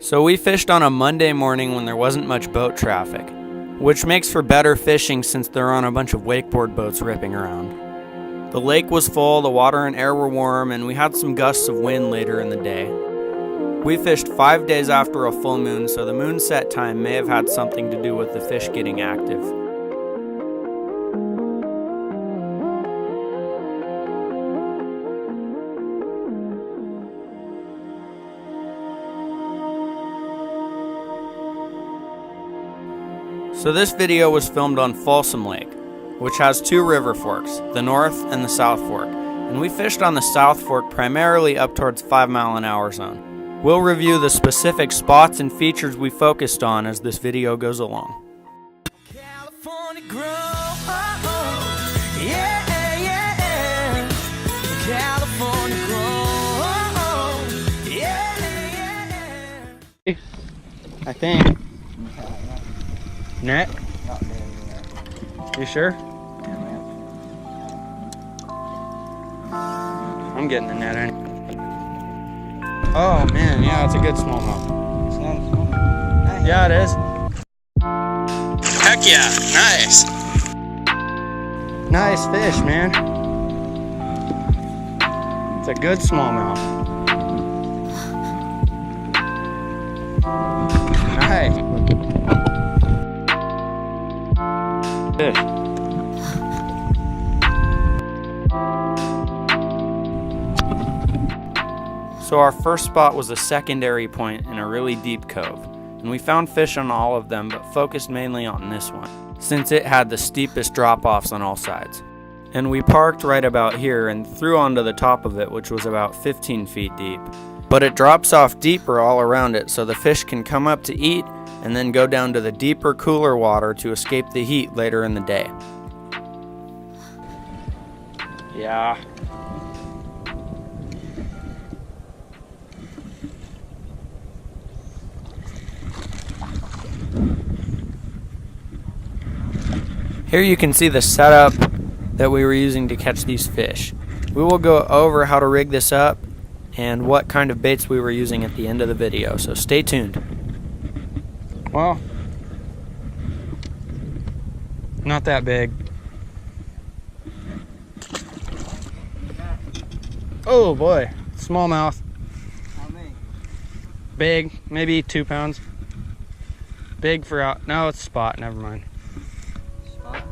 So we fished on a Monday morning when there wasn't much boat traffic, which makes for better fishing since there are on a bunch of wakeboard boats ripping around. The lake was full, the water and air were warm, and we had some gusts of wind later in the day. We fished 5 days after a full moon, so the moon set time may have had something to do with the fish getting active. So this video was filmed on Folsom Lake, which has two river forks, the North and the South Fork, and we fished on the South Fork primarily up towards 5 mile an hour zone. We'll review the specific spots and features we focused on as this video goes along. California grow, yeah, yeah. California grow, yeah, yeah. I think. Net? You sure? I'm getting the net in. Oh man, yeah, it's a good smallmouth. It's not a smallmouth. Yeah, it is. Heck yeah, nice. Nice fish, man. It's a good smallmouth. Nice. Fish. So our first spot was a secondary point in a really deep cove, and we found fish on all of them but focused mainly on this one, since it had the steepest drop-offs on all sides. And we parked right about here and threw onto the top of it, which was about 15 feet deep. But it drops off deeper all around it, so the fish can come up to eat and then go down to the deeper, cooler water to escape the heat later in the day. Yeah. Here you can see the setup that we were using to catch these fish. We will go over how to rig this up and what kind of baits we were using at the end of the video, so stay tuned. Well, not that big. Oh boy, smallmouth. How many? Big, maybe 2 pounds. Big for out. No, it's spot, never mind. Spot,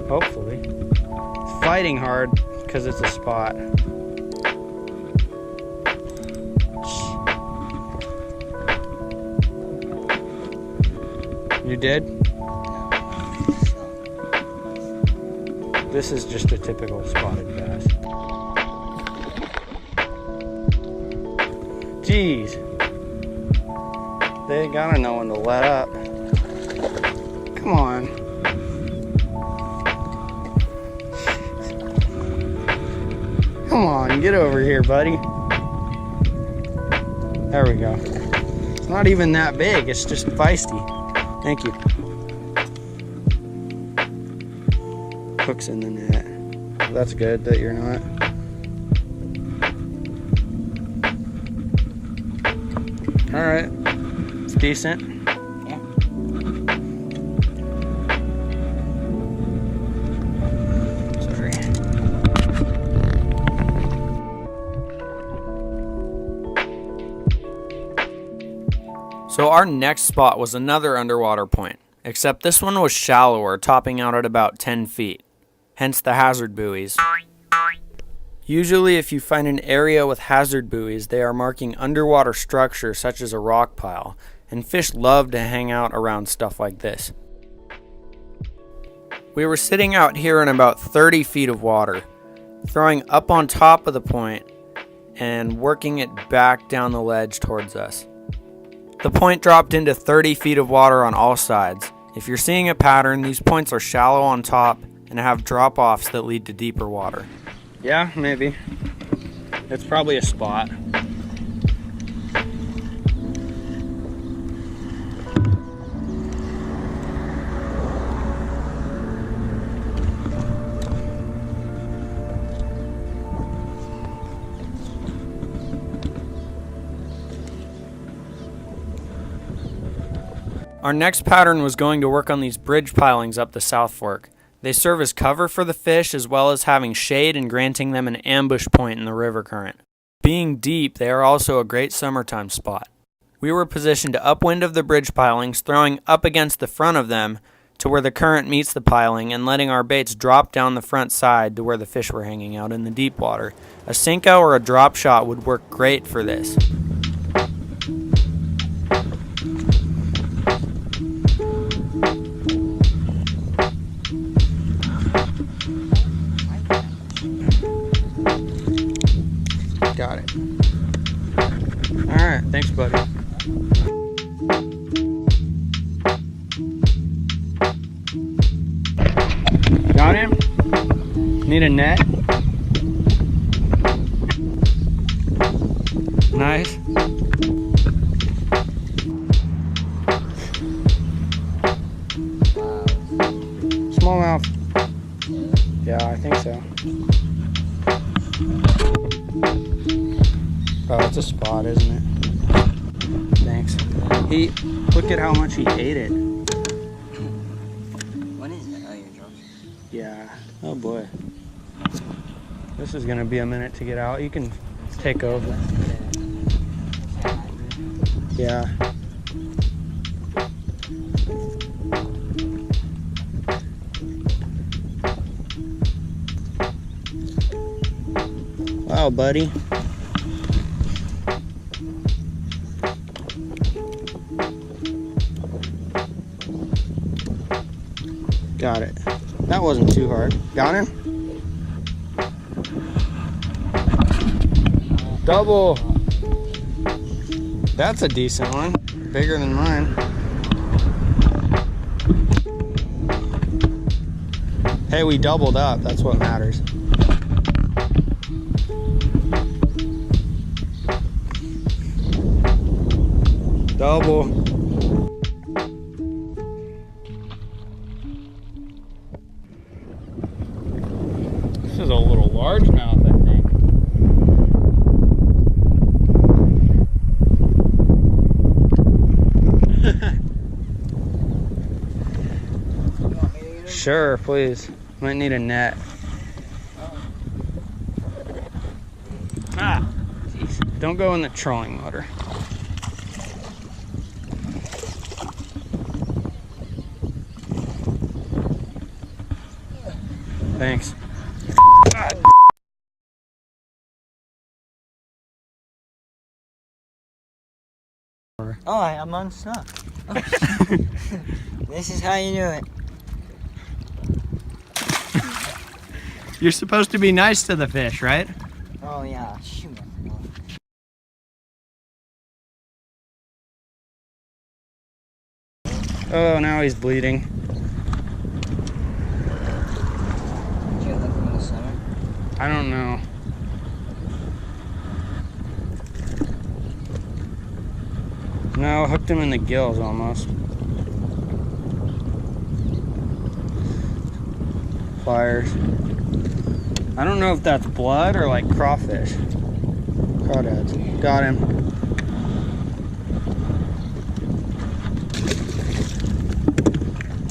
hopefully I get Hopefully. It's fighting hard because it's a spot. You did? This is just a typical spotted bass. Jeez. They gotta know when to let up. Come on. Come on, get over here, buddy. There we go. It's not even that big, it's just feisty. Thank you. Hook's in the net. That's good that you're not. Alright. It's decent. Yeah. Sorry. So our next spot was another underwater point, except this one was shallower, topping out at about 10 feet, hence the hazard buoys. Usually if you find an area with hazard buoys, they are marking underwater structures such as a rock pile, and fish love to hang out around stuff like this. We were sitting out here in about 30 feet of water, throwing up on top of the point and working it back down the ledge towards us. The point dropped into 30 feet of water on all sides. If you're seeing a pattern, these points are shallow on top and have drop-offs that lead to deeper water. Yeah, maybe. It's probably a spot. Our next pattern was going to work on these bridge pilings up the South Fork. They serve as cover for the fish as well as having shade and granting them an ambush point in the river current. Being deep, they are also a great summertime spot. We were positioned upwind of the bridge pilings, throwing up against the front of them to where the current meets the piling and letting our baits drop down the front side to where the fish were hanging out in the deep water. A Senko or a drop shot would work great for this. Got it. Alright, thanks buddy. Got him? Need a net? Nice. Smallmouth. Yeah, I think so. Oh, it's a spot, isn't it? Thanks. Look at how much he ate it. What is it? Oh, your drums. Yeah. Oh boy. This is gonna be a minute to get out. You can take over. Yeah. Wow, buddy. Got it. That wasn't too hard. Got him? Double. That's a decent one. Bigger than mine. Hey, we doubled up. That's what matters. Double. This is a little largemouth, I think. Sure, please. Might need a net. Ah, jeez. Don't go in the trolling motor. Thanks. Oh, I'm unstuck. Oh, this is how you do it. You're supposed to be nice to the fish, right? Oh yeah, shoot. I forgot. Oh, now he's bleeding. Did you look in the center? I don't know. No, hooked him in the gills almost. Pliers. I don't know if that's blood or like crawfish. Crawdads. Got him.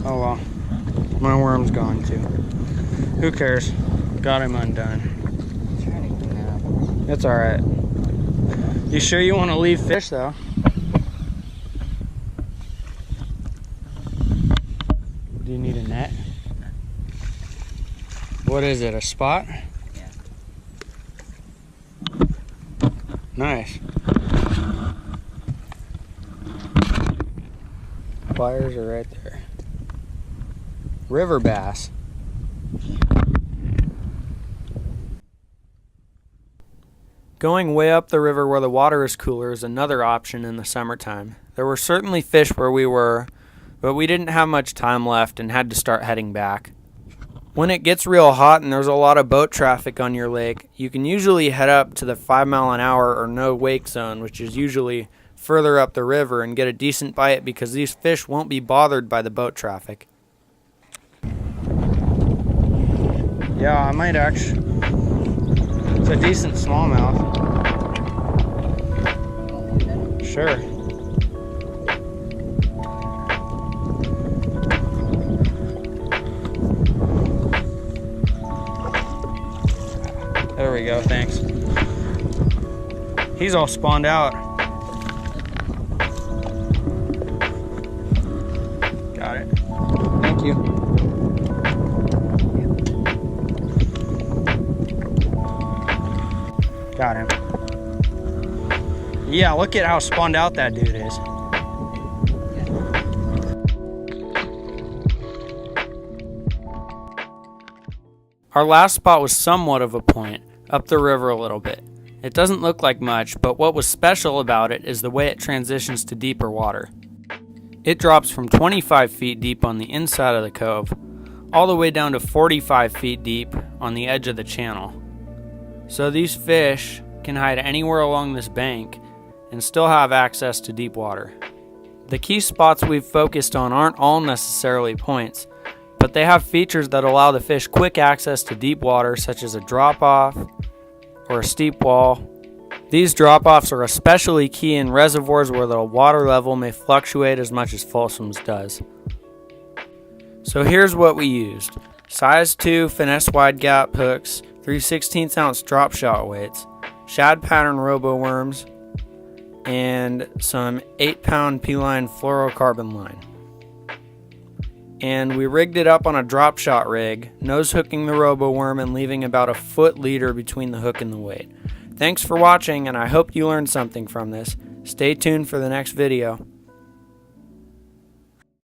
Oh well. My worm's gone too. Who cares? Got him undone. I'm trying to clean that up. It's alright. You sure you want to leave fish though? Do you need a net? What is it, a spot? Yeah. Nice. Pliers are right there. River bass. Going way up the river where the water is cooler is another option in the summertime. There were certainly fish where we were, but we didn't have much time left and had to start heading back. When it gets real hot and there's a lot of boat traffic on your lake, you can usually head up to the 5 mile an hour or no wake zone, which is usually further up the river, and get a decent bite because these fish won't be bothered by the boat traffic. Yeah, I might actually. It's a decent smallmouth. Sure. There we go, thanks. He's all spawned out. Got it. Thank you. Got him. Yeah, look at how spawned out that dude is. Our last spot was somewhat of a point, up the river a little bit. It doesn't look like much, but what was special about it is the way it transitions to deeper water. It drops from 25 feet deep on the inside of the cove, all the way down to 45 feet deep on the edge of the channel. So these fish can hide anywhere along this bank and still have access to deep water. The key spots we've focused on aren't all necessarily points, but they have features that allow the fish quick access to deep water, such as a drop-off or a steep wall. These drop-offs are especially key in reservoirs where the water level may fluctuate as much as Folsom's does. So here's what we used. Size 2 finesse wide gap hooks, 3/16 ounce drop shot weights, shad pattern robo worms, and some 8-pound P-line fluorocarbon line. And we rigged it up on a drop shot rig, nose hooking the robo worm and leaving about a foot leader between the hook and the weight. Thanks for watching, and I hope you learned something from this. Stay tuned for the next video.